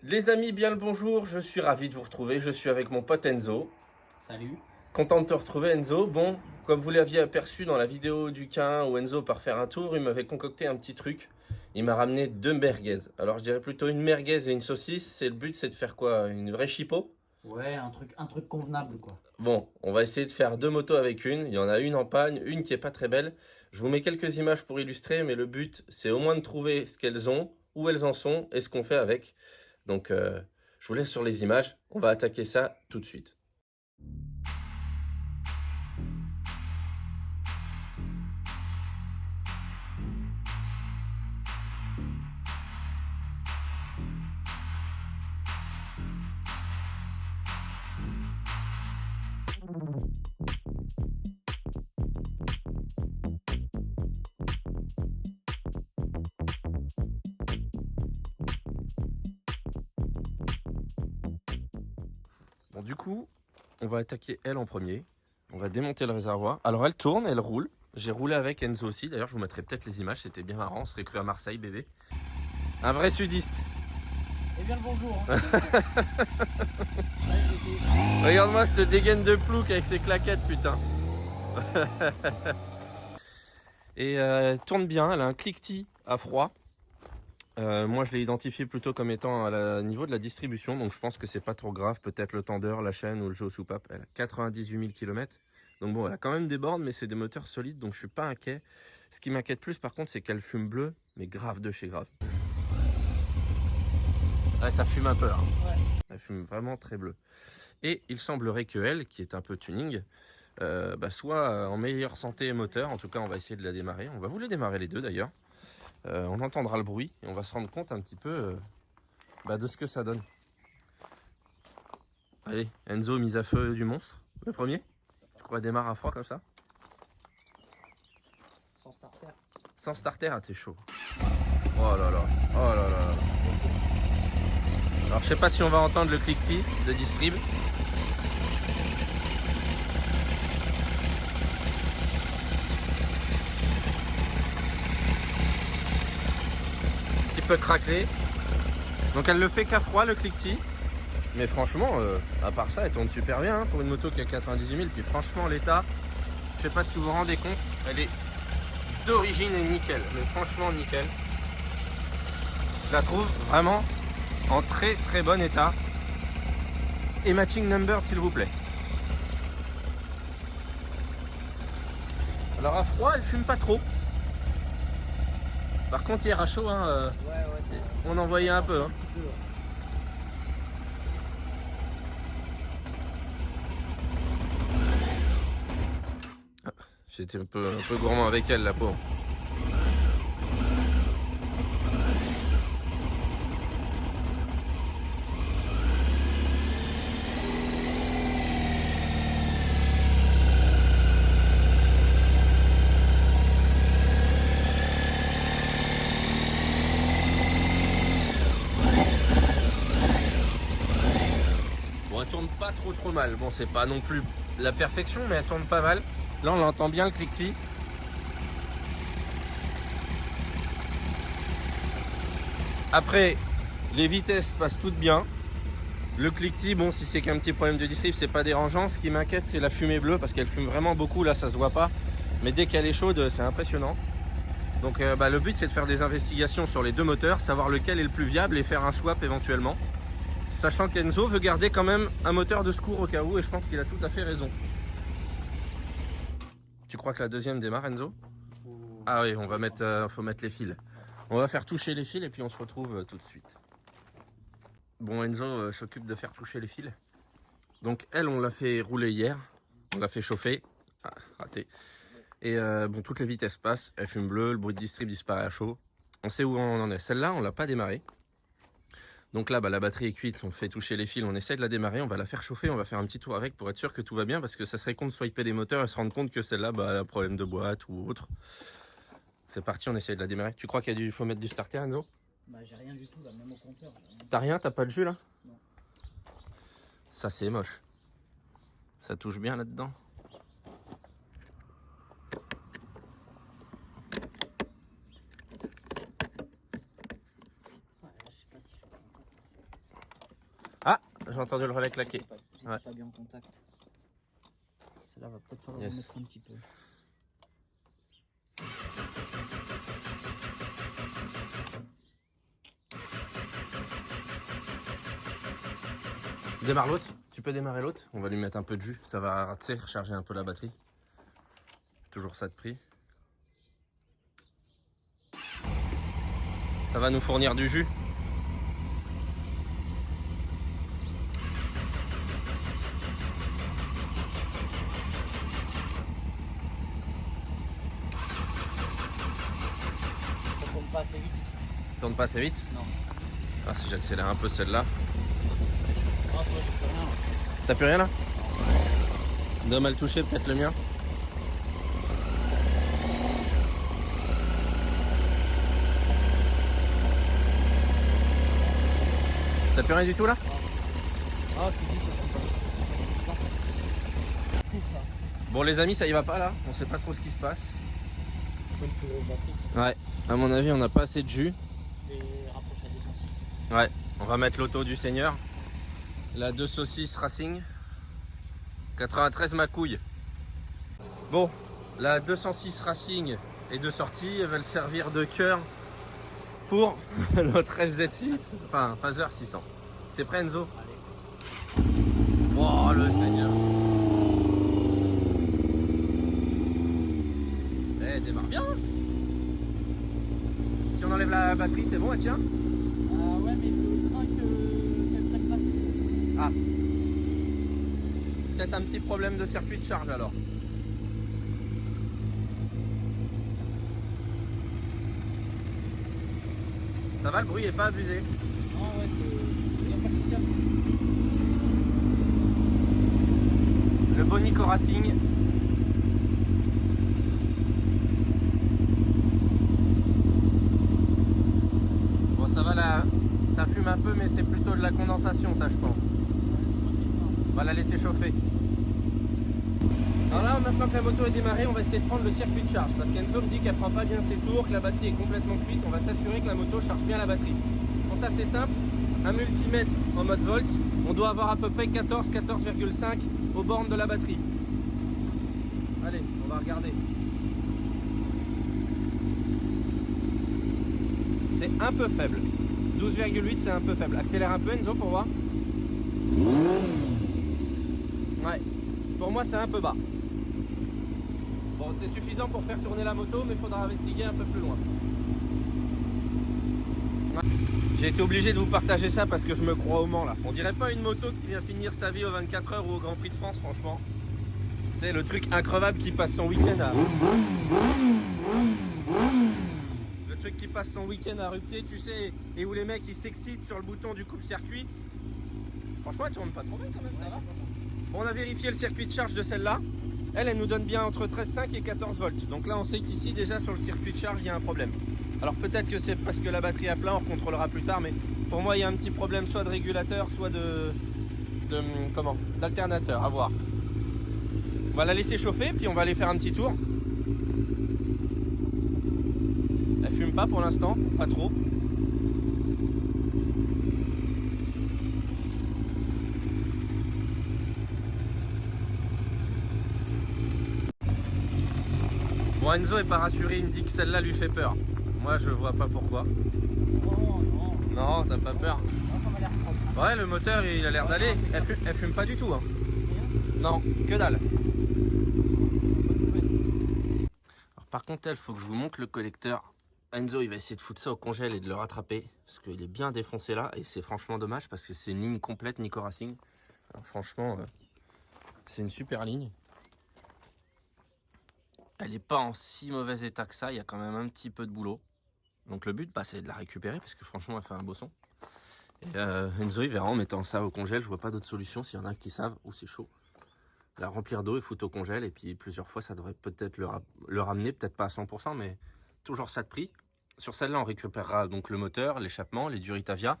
Les amis, bien le bonjour, je suis ravi de vous retrouver, je suis avec mon pote Enzo. Salut. Content de te retrouver Enzo. Bon, comme vous l'aviez aperçu dans la vidéo du Quin où Enzo part faire un tour, il m'avait concocté un petit truc. Il m'a ramené deux merguez. Alors je dirais plutôt une merguez et une saucisse. Et le but c'est de faire quoi? Une vraie chipot? Ouais, un truc convenable, quoi. Bon, on va essayer de faire deux motos avec une. Il y en a une en panne, une qui est pas très belle. Je vous mets quelques images pour illustrer, mais le but c'est au moins de trouver ce qu'elles ont, où elles en sont et ce qu'on fait avec. Donc je vous laisse sur les images. On va attaquer ça tout de suite. Bon, du coup, on va attaquer elle en premier. On va démonter le réservoir. Alors, elle tourne, elle roule. J'ai roulé avec Enzo aussi. D'ailleurs, je vous mettrai peut-être les images. C'était bien marrant. On serait cru à Marseille, bébé. Un vrai sudiste. Eh bien le bonjour. Hein. Regarde-moi cette dégaine de plouc avec ses claquettes, putain. Et elle tourne bien. Elle a un cliquetis à froid. Moi, je l'ai identifié plutôt comme étant à niveau de la distribution. Donc, je pense que c'est pas trop grave. Peut-être le tendeur, la chaîne ou le jeu aux soupapes. Elle a 98 000 km. Donc bon, elle a quand même des bornes, mais c'est des moteurs solides, donc je suis pas inquiet. Ce qui m'inquiète plus, par contre, c'est qu'elle fume bleu, mais grave de chez grave. Ouais, ça fume un peu, hein. Ouais. Elle fume vraiment très bleu. Et il semblerait que elle, qui est un peu tuning, soit en meilleure santé moteur. En tout cas, on va essayer de la démarrer. On va vous les démarrer les deux d'ailleurs. On entendra le bruit et on va se rendre compte un petit peu de ce que ça donne. Allez, Enzo, mise à feu du monstre, le premier. Tu crois qu'elle démarre à froid comme ça? Sans starter. Sans starter, ah t'es chaud. Oh là là, oh là là là. Alors je sais pas si on va entendre le cliquetis de distrib. Un petit peu craquelé. Donc elle le fait qu'à froid le cliquetis. Mais franchement, à part ça, elle tourne super bien hein, pour une moto qui a 98 000. Puis franchement, l'état, je sais pas si vous vous rendez compte, elle est d'origine et nickel. Mais franchement, nickel. Je la trouve vraiment en très très bon état. Et matching number, s'il vous plaît. Alors à froid, elle fume pas trop. Par contre, hier à chaud, hein, Ouais, on en voyait un peu. un Hein. petit peu. Ouais. J'étais un peu gourmand avec elle, la pauvre. Bon, elle tourne pas trop mal. Bon, c'est pas non plus la perfection, mais elle tourne pas mal. Là, on l'entend bien le cliquetis. Après, les vitesses passent toutes bien. Le cliquetis, bon, si c'est qu'un petit problème de distrib, c'est pas dérangeant. Ce qui m'inquiète, c'est la fumée bleue parce qu'elle fume vraiment beaucoup. Là, ça se voit pas. Mais dès qu'elle est chaude, c'est impressionnant. Donc, le but, c'est de faire des investigations sur les deux moteurs, savoir lequel est le plus viable et faire un swap éventuellement. Sachant qu'Enzo veut garder quand même un moteur de secours au cas où, et je pense qu'il a tout à fait raison. Tu crois que la deuxième démarre, Enzo? Ah oui, on va mettre, faut mettre les fils. On va faire toucher les fils et puis on se retrouve tout de suite. Bon, Enzo s'occupe de faire toucher les fils. Donc elle, on l'a fait rouler hier. On l'a fait chauffer. Ah, raté. Et bon, toutes les vitesses passent. Elle fume bleu, le bruit de distrib disparaît à chaud. On sait où on en est. Celle-là, on l'a pas démarrée. Donc là, la batterie est cuite, on fait toucher les fils, on essaie de la démarrer, on va la faire chauffer, on va faire un petit tour avec pour être sûr que tout va bien, parce que ça serait con de swiper des moteurs et se rendre compte que celle-là, elle a problème de boîte ou autre. C'est parti, on essaie de la démarrer. Tu crois qu'il faut mettre du starter, Enzo? Bah j'ai rien du tout là, même au compteur. T'as rien, t'as pas de jus là? Non. Ça c'est moche. Ça touche bien là-dedans. Ouais, là, je sais pas si je suis content. j'ai entendu le relais claquer. J'étais Ouais. pas bien en contact. Celle-là va peut-être falloir Yes. remettre un petit peu. Démarre l'autre. Tu peux démarrer l'autre. On va lui mettre un peu de jus. Ça va, tu sais, recharger un peu la batterie. Toujours ça de prix. Ça va nous fournir du jus. Ça tourne pas assez vite. Ça tourne pas assez vite. Non. Ah, si j'accélère un peu celle-là. Ah, toi, j'ai plus rien. T'as plus rien là? Doit mal toucher peut-être le mien. T'as plus rien du tout là? Ah, tu dis, ça tourne pas. C'est ça. Bon les amis, ça y va pas là. On sait pas trop ce qui se passe. Faut une plus grosse batterie. Ouais, à mon avis on n'a pas assez de jus. Et rapprocher à 206. Ouais, on va mettre l'auto du Seigneur. La 2 saucisses Racing. 93 ma couille. Bon, la 206 Racing est de sortie. Elle va le servir de cœur pour notre FZ6. Enfin, Phaser 600. T'es prêt Enzo? Allez. Oh le Seigneur. Eh, démarre bien. Si on enlève la batterie, c'est bon, elle tient? Ouais, mais je crains qu'elle prenne pas assez. Ah. Peut-être un petit problème de circuit de charge alors. Ça va, le bruit est pas abusé. Non, ouais, c'est. Il y a pas de super. Le Bonico Racing. Bon, ça va là, ça fume un peu, mais c'est plutôt de la condensation, ça, je pense. On va la laisser chauffer. Alors là, maintenant que la moto est démarrée, on va essayer de prendre le circuit de charge. Parce qu'Enzo me dit qu'elle prend pas bien ses tours, que la batterie est complètement cuite. On va s'assurer que la moto charge bien la batterie. Pour ça, c'est simple. Un multimètre en mode volt. On doit avoir à peu près 14, 14,5 aux bornes de la batterie. Allez, on va regarder. C'est un peu faible. 12,8, c'est un peu faible. Accélère un peu, Enzo, pour voir. Ouais. Pour moi, c'est un peu bas. Bon, c'est suffisant pour faire tourner la moto, mais il faudra investiguer un peu plus loin. Ouais. J'ai été obligé de vous partager ça parce que je me crois au Mans là. On dirait pas une moto qui vient finir sa vie aux 24 heures ou au Grand Prix de France, franchement. C'est le truc increvable qui passe son week-end à... Le truc qui passe son week-end à rupter, tu sais, et où les mecs ils s'excitent sur le bouton du coupe-circuit. Franchement, elle tourne pas trop bien quand même, ça va. On a vérifié le circuit de charge de celle-là. Elle nous donne bien entre 13,5 et 14 volts. Donc là, on sait qu'ici, déjà sur le circuit de charge, il y a un problème. Alors peut-être que c'est parce que la batterie est à plein, on contrôlera plus tard, mais pour moi, il y a un petit problème soit de régulateur, soit d'alternateur, à voir. On va la laisser chauffer, puis on va aller faire un petit tour. Elle fume pas pour l'instant, pas trop. Bon, Enzo est pas rassuré, il me dit que celle-là lui fait peur. Moi, je vois pas pourquoi. Non, non. Non, t'as pas peur? Non, ça m'a l'air propre. Ouais, le moteur, il a l'air d'aller. Elle fume pas du tout, hein. Non, que dalle. Alors, par contre, il faut que je vous montre le collecteur. Enzo, il va essayer de foutre ça au congèle et de le rattraper. Parce qu'il est bien défoncé là. Et c'est franchement dommage parce que c'est une ligne complète Nico Racing. Alors, franchement, c'est une super ligne. Elle n'est pas en si mauvais état que ça. Il y a quand même un petit peu de boulot. Donc le but, bah, c'est de la récupérer parce que franchement, elle fait un beau son. Et Enzo, il verra en mettant ça au congèle. Je vois pas d'autre solution s'il y en a qui savent où c'est chaud. La remplir d'eau et foutre au congèle. Et puis plusieurs fois, ça devrait peut-être le ramener. Peut-être pas à 100%, mais toujours ça de prix. Sur celle-là, on récupérera donc le moteur, l'échappement, les Duritavia.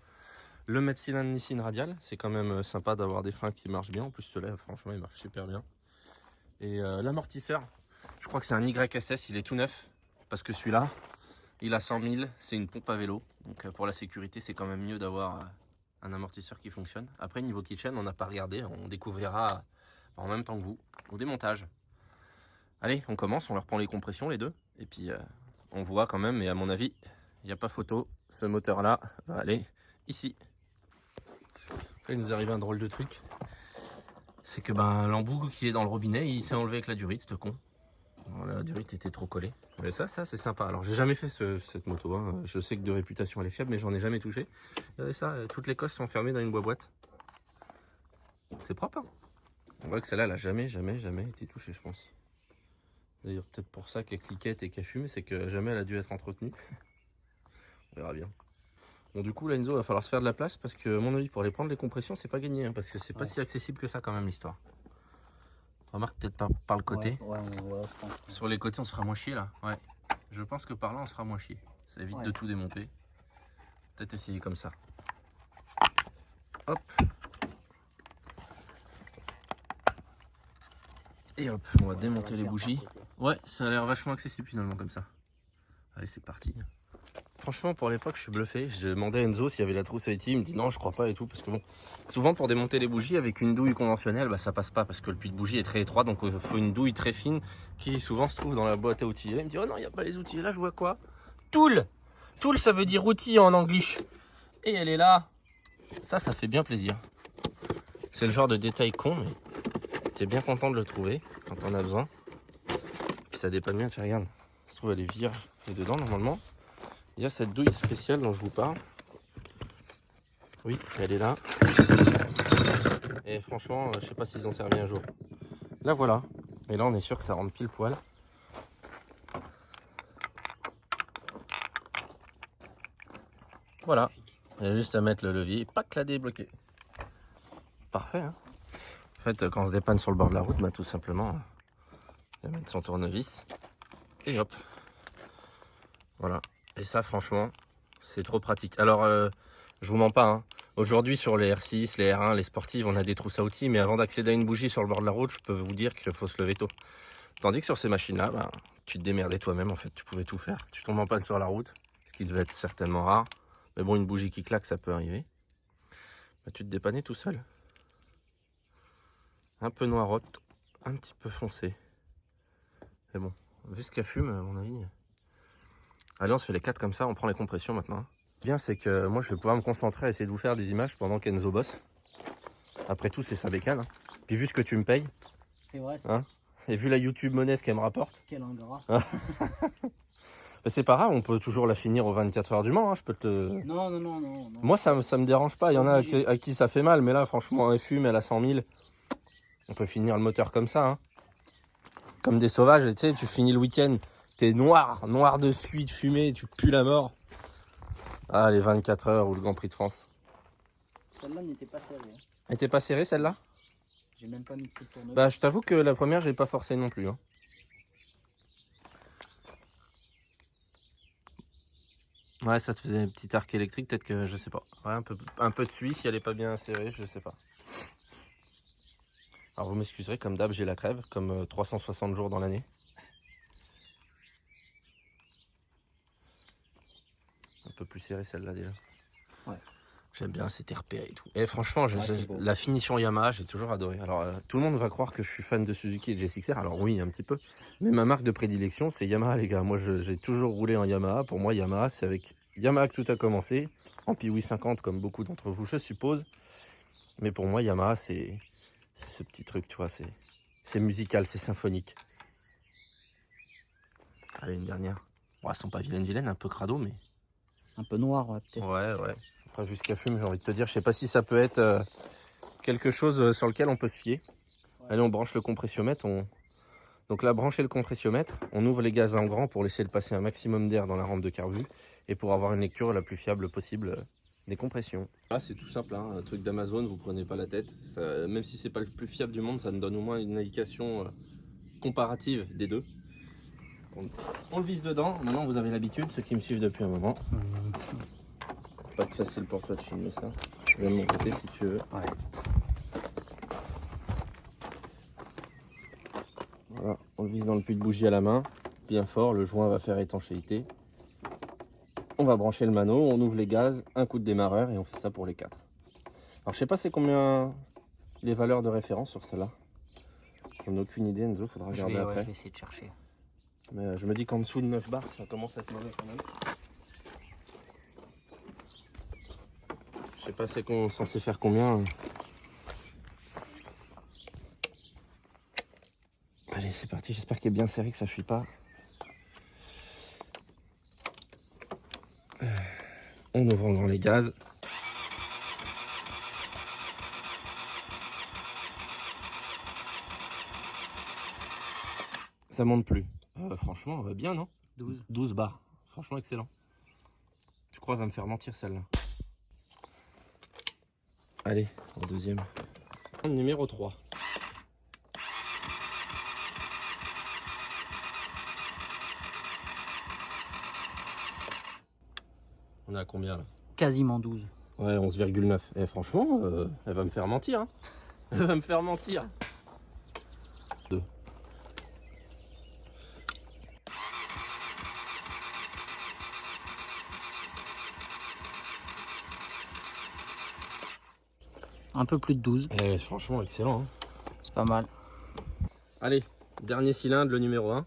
Le mètre cylindre Nissin radial. C'est quand même sympa d'avoir des freins qui marchent bien. En plus, ceux-là, franchement, ils marchent super bien. Et l'amortisseur. Je crois que c'est un YSS, il est tout neuf. Parce que celui-là, il a 100 000, c'est une pompe à vélo. Donc pour la sécurité, c'est quand même mieux d'avoir un amortisseur qui fonctionne. Après, niveau kitchen, on n'a pas regardé, on découvrira en même temps que vous au démontage. Allez, on commence, on leur prend les compressions les deux, et puis on voit quand même, et à mon avis, il n'y a pas photo, ce moteur-là va aller ici. Après, il nous arrive un drôle de truc, c'est que l'embout qui est dans le robinet, il s'est enlevé avec la durite, ce con. Voilà, la durite était trop collée. Mais ça c'est sympa. Alors j'ai jamais fait cette moto, hein. Je sais que de réputation elle est fiable, mais j'en ai jamais touché. Regardez ça, toutes les coches sont fermées dans une boîte. C'est propre, hein. On voit que celle-là, elle a jamais été touchée, je pense. D'ailleurs, peut-être pour ça qu'elle cliquette et qu'elle fume, c'est que jamais elle a dû être entretenue. On verra bien. Bon, du coup, là, Enzo, il va falloir se faire de la place parce que, à mon avis, pour aller prendre les compressions, c'est pas gagné, hein, parce que c'est pas si accessible que ça, quand même, l'histoire. Remarque peut-être par le côté. Ouais, je pense. Sur les côtés, on se fera moins chier, là. Ouais. Je pense que par là, on se fera moins chier. Ça évite de tout démonter. Peut-être essayer comme ça. Hop. Et hop, on va démonter les bougies. Ouais, ça a l'air vachement accessible finalement comme ça. Allez, c'est parti. Franchement, pour l'époque, je suis bluffé. J'ai demandé à Enzo s'il y avait la trousse à IT. Il me dit non, je crois pas et tout. Parce que bon, souvent pour démonter les bougies avec une douille conventionnelle, ça passe pas parce que le puits de bougie est très étroit. Donc il faut une douille très fine qui souvent se trouve dans la boîte à outils. Et là, il me dit oh non, il n'y a pas les outils. Et là, je vois quoi? Tool. Tool, ça veut dire outil en anglish. Et elle est là. Ça fait bien plaisir. C'est le genre de détail con, mais t'es bien content de le trouver quand on a besoin. Puis ça dépanne bien, tu regardes. Ça se trouve, elle est vierge. Et dedans, normalement, il y a cette douille spéciale dont je vous parle. Oui, elle est là. Et franchement, je sais pas s'ils ont servi un jour. Là, voilà. Et là, on est sûr que ça rentre pile poil. Voilà. Il y a juste à mettre le levier. Pac, la débloquer. Parfait, hein. En fait, quand on se dépanne sur le bord de la route, tout simplement, il va mettre son tournevis. Et hop. Voilà. Et ça, franchement, c'est trop pratique. Alors, je vous mens pas, hein. Aujourd'hui, sur les R6, les R1, les sportives, on a des trousses à outils. Mais avant d'accéder à une bougie sur le bord de la route, je peux vous dire qu'il faut se lever tôt. Tandis que sur ces machines-là, tu te démerdais toi-même, en fait. Tu pouvais tout faire. Tu tombes en panne sur la route, ce qui devait être certainement rare. Mais bon, une bougie qui claque, ça peut arriver. Tu te dépannais tout seul. Un peu noirotte, un petit peu foncé. Mais bon, vu ce qu'elle fume, à mon avis... Allez, on se fait les 4 comme ça, on prend les compressions maintenant. Ce bien, c'est que moi, je vais pouvoir me concentrer à essayer de vous faire des images pendant qu'Enzo bosse. Après tout, c'est sa bécane, hein. Puis vu ce que tu me payes... C'est vrai, hein, et vu la YouTube monnaie, ce qu'elle me rapporte... Quel ingrat. C'est pas grave, on peut toujours la finir aux 24 heures du Mans, hein, je peux te... Non. Moi, ça me dérange pas, il y en a à qui ça fait mal, mais là, franchement, elle fume, elle a 100 000. On peut finir le moteur comme ça, hein. Comme des sauvages, tu sais, tu finis le week-end, t'es noir de suie, de fumée, tu pues la mort. Ah, les 24 heures ou le Grand Prix de France. Celle-là n'était pas serrée. Hein. Elle était pas serrée, celle-là? J'ai même pas mis de coup de tournevis. Je t'avoue que la première, j'ai pas forcé non plus, hein. Ouais, ça te faisait un petit arc électrique, peut-être que, je sais pas. Ouais, un peu de suie, si elle est pas bien serrée, je sais pas. Alors vous m'excuserez, comme d'hab, j'ai la crève, comme 360 jours dans l'année. Un peu plus serrée celle-là déjà. Ouais. J'aime bien, c'était repéré et tout. Et franchement, beau. la finition Yamaha, j'ai toujours adoré. Alors tout le monde va croire que je suis fan de Suzuki et de GSX-R. Alors oui, un petit peu. Mais ma marque de prédilection, c'est Yamaha, les gars. Moi, j'ai toujours roulé en Yamaha. Pour moi, Yamaha, c'est avec Yamaha que tout a commencé. En Piwi 50, comme beaucoup d'entre vous, je suppose. Mais pour moi, Yamaha, c'est ce petit truc, tu vois. C'est musical, c'est symphonique. Allez, une dernière. Bon, elles sont pas vilaines, un peu crado, mais... Un peu noir, ouais, peut-être. Ouais. Après, jusqu'à fume, j'ai envie de te dire, je sais pas si ça peut être quelque chose sur lequel on peut se fier. Ouais. Allez, on branche le compressiomètre. Donc là, brancher le compressiomètre, on ouvre les gaz en grand pour laisser passer un maximum d'air dans la rampe de carbu et pour avoir une lecture la plus fiable possible des compressions. Là, c'est tout simple, hein, un truc d'Amazon, vous prenez pas la tête. Ça, même si c'est pas le plus fiable du monde, ça nous donne au moins une indication comparative des deux. On le visse dedans. Maintenant, vous avez l'habitude, ceux qui me suivent depuis un moment. Pas de facile pour toi de filmer ça. Je vais de mon côté si tu veux. Ouais. Voilà, on le visse dans le puits de bougie à la main, bien fort, le joint va faire étanchéité. On va brancher le mano, on ouvre les gaz, un coup de démarreur et on fait ça pour les 4. Alors je sais pas c'est combien les valeurs de référence sur celle-là. J'en ai aucune idée, Enzo, faudra regarder après. je vais essayer de chercher. Mais je me dis qu'en dessous de 9 bars, ça commence à être mauvais quand même. Je sais pas c'est censé faire combien. Allez, c'est parti, j'espère qu'il est bien serré, que ça fuit pas. On ouvre en grand les gaz. Ça monte plus. Franchement, bien, non? 12 bars. Franchement, excellent. Je crois qu'elle va me faire mentir celle-là. Allez, en deuxième. Numéro 3. On est à combien là? Quasiment 12. Ouais, 11,9. Et franchement, elle va me faire mentir. Hein. Elle va me faire mentir. 2. Un peu plus de 12. Et franchement, excellent. Hein. C'est pas mal. Allez, dernier cylindre, le numéro 1.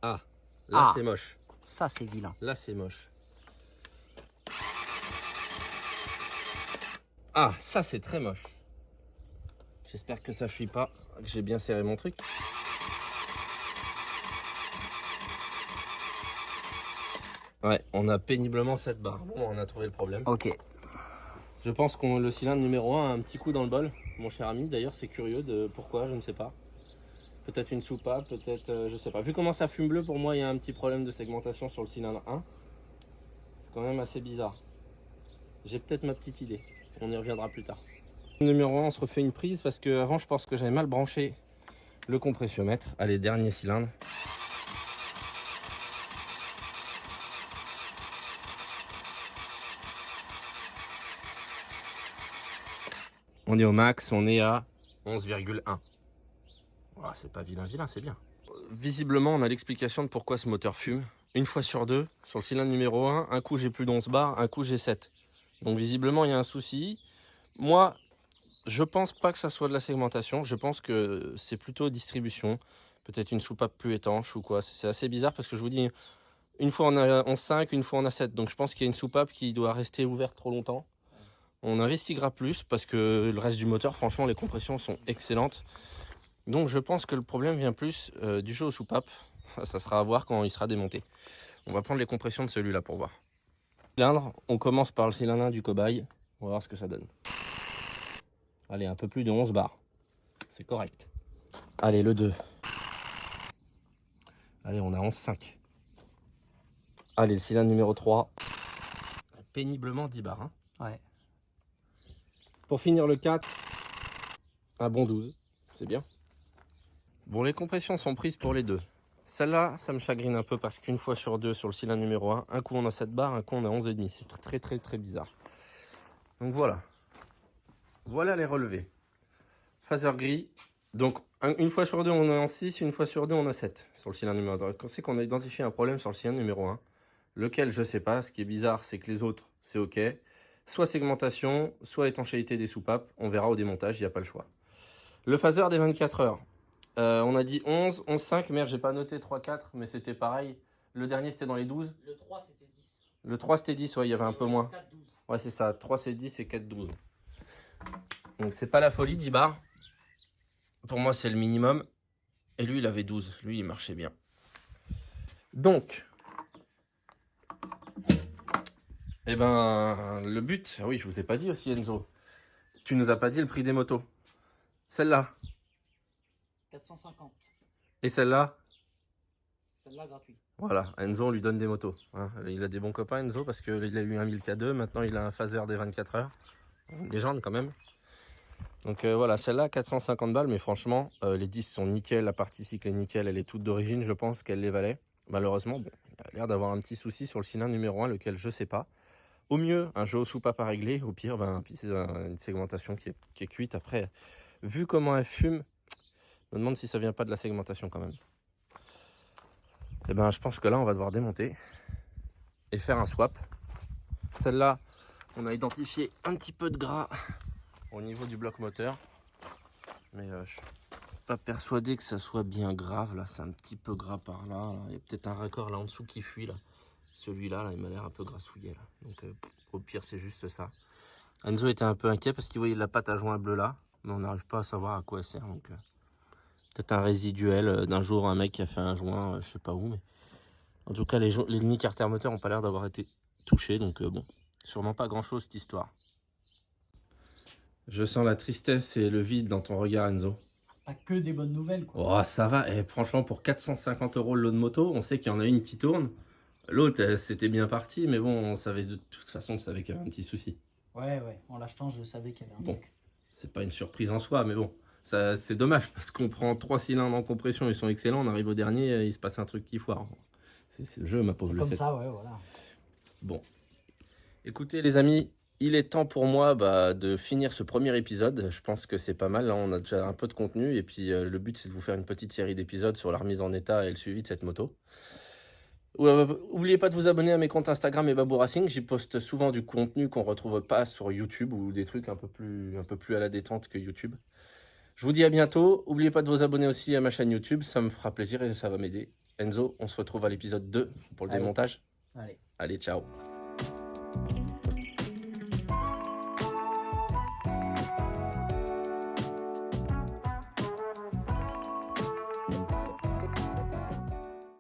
Ah, là Ah. c'est moche. Ça, c'est vilain. Là c'est moche. Ah, ça c'est très moche. J'espère que ça fuit pas, que j'ai bien serré mon truc. Ouais, on a péniblement 7 barres. Bon, on a trouvé le problème. Ok. Je pense que le cylindre numéro 1 a un petit coup dans le bol, mon cher ami. D'ailleurs, c'est curieux de pourquoi, je ne sais pas. Peut-être une soupape, peut-être, je sais pas. Vu comment ça fume bleu, pour moi, il y a un petit problème de segmentation sur le cylindre 1. C'est quand même assez bizarre. J'ai peut-être ma petite idée. On y reviendra plus tard. Numéro 1, on se refait une prise parce que avant, je pense que j'avais mal branché le compressiomètre. Allez, dernier cylindre. On est au max, on est à 11,1. Voilà, c'est pas vilain, c'est bien. Visiblement, on a l'explication de pourquoi ce moteur fume. Une fois sur deux, sur le cylindre numéro 1, un coup j'ai plus d'11 bars, un coup j'ai 7. Donc visiblement, il y a un souci. Moi, je pense pas que ça soit de la segmentation. Je pense que c'est plutôt distribution. Peut-être une soupape plus étanche ou quoi. C'est assez bizarre parce que je vous dis, une fois on a 11,5, une fois on a 7. Donc je pense qu'il y a une soupape qui doit rester ouverte trop longtemps. On investiguera plus parce que le reste du moteur, franchement, les compressions sont excellentes. Donc je pense que le problème vient plus du jeu aux soupapes. Ça sera à voir quand il sera démonté. On va prendre les compressions de celui-là pour voir. Cylindre, on commence par le cylindre 1 du cobaye. On va voir ce que ça donne. Allez, un peu plus de 11 bars. C'est correct. Allez, le 2. Allez, on a 11,5. Allez, le cylindre numéro 3. Péniblement 10 bars. Hein. Ouais. Pour finir le 4, un bon 12. C'est bien. Bon, les compressions sont prises pour les deux. Celle-là, ça me chagrine un peu parce qu'une fois sur deux, sur le cylindre numéro 1, un coup on a 7 bars, un coup on a 11,5. C'est très bizarre. Donc voilà. Voilà les relevés. Phaser gris. Donc une fois sur deux, on est en 6, une fois sur deux, on a 7 sur le cylindre numéro 2. On sait qu'on a identifié un problème sur le cylindre numéro 1. Lequel, je sais pas. Ce qui est bizarre, c'est que les autres, c'est OK. Soit segmentation, soit étanchéité des soupapes. On verra au démontage, il n'y a pas le choix. Le phaser des 24 heures. On a dit 11, 11,5. Merde, j'ai pas noté 3, 4, mais c'était pareil. Le dernier, c'était dans les 12. Le 3, c'était 10. Le 3, c'était 10, ouais, il y avait un peu moins. 4, 12. Ouais, c'est ça. 3, c'est 10 et 4, 12. Donc, c'est pas la folie, 10 bars. Pour moi, c'est le minimum. Et lui, il avait 12. Lui, il marchait bien. Donc, eh ben, le but... Ah oui, je vous ai pas dit aussi, Enzo. Tu nous as pas dit le prix des motos. Celle-là. 450. Et celle-là. Celle-là, gratuite. Voilà, Enzo, on lui donne des motos. Hein. Il a des bons copains, Enzo, parce qu'il a eu un 1000K2. Maintenant, il a un phaser des 24 heures. Légende, quand même. Donc voilà, celle-là, 450 balles. Mais franchement, les disques sont nickel. La partie cycle est nickel. Elle est toute d'origine, je pense qu'elle les valait. Malheureusement, bon, il a l'air d'avoir un petit souci sur le cylindre numéro 1, lequel je sais pas. Au mieux, un jeu aux soupapes à régler. Au pire, ben, c'est une segmentation qui est cuite. Après, vu comment elle fume, je me demande si ça vient pas de la segmentation quand même. Et ben, je pense que là, on va devoir démonter et faire un swap. Celle-là, On a identifié un petit peu de gras au niveau du bloc moteur. Mais je suis pas persuadé que ça soit bien grave. Là, c'est un petit peu gras par là. Là. Il y a peut-être un raccord là en dessous qui fuit. Là. Celui-là, là, il m'a l'air un peu grassouillé. Là. Donc au pire, c'est juste ça. Enzo était un peu inquiet parce qu'il voyait la pâte à joint bleu là. Mais on n'arrive pas à savoir à quoi elle sert. Donc peut-être un résiduel d'un jour, un mec qui a fait un joint, je sais pas où. Mais en tout cas, les mini-carters moteurs n'ont pas l'air d'avoir été touchés. Donc bon, sûrement pas grand-chose cette histoire. Je sens la tristesse et le vide dans ton regard, Enzo. Pas que des bonnes nouvelles, quoi. Oh, ça va. Et franchement, pour 450 € le lot de moto, on sait qu'il y en a une qui tourne. L'autre, c'était bien parti, mais bon, on savait de toute façon, on savait qu'il y avait un petit souci. Ouais, en l'achetant, je savais qu'il y avait un Bon, truc. c'est pas une surprise en soi, mais bon, ça, c'est dommage parce qu'on prend 3 cylindres en compression, ils sont excellents. On arrive au dernier, il se passe un truc qui foire. C'est le jeu, ma pauvre. C'est comme ça, ouais, voilà. Bon, écoutez les amis, il est temps pour moi de finir ce premier épisode. Je pense que c'est pas mal, là, on a déjà un peu de contenu. Et puis le but c'est de vous faire une petite série d'épisodes sur la remise en état et le suivi de cette moto. N'oubliez pas de vous abonner à mes comptes Instagram et Babou Racing. J'y poste souvent du contenu qu'on ne retrouve pas sur YouTube ou des trucs un peu plus à la détente que YouTube. Je vous dis à bientôt. N'oubliez pas de vous abonner aussi à ma chaîne YouTube, ça me fera plaisir et ça va m'aider. Enzo, on se retrouve à l'épisode 2 pour le démontage. Allez. Allez, ciao.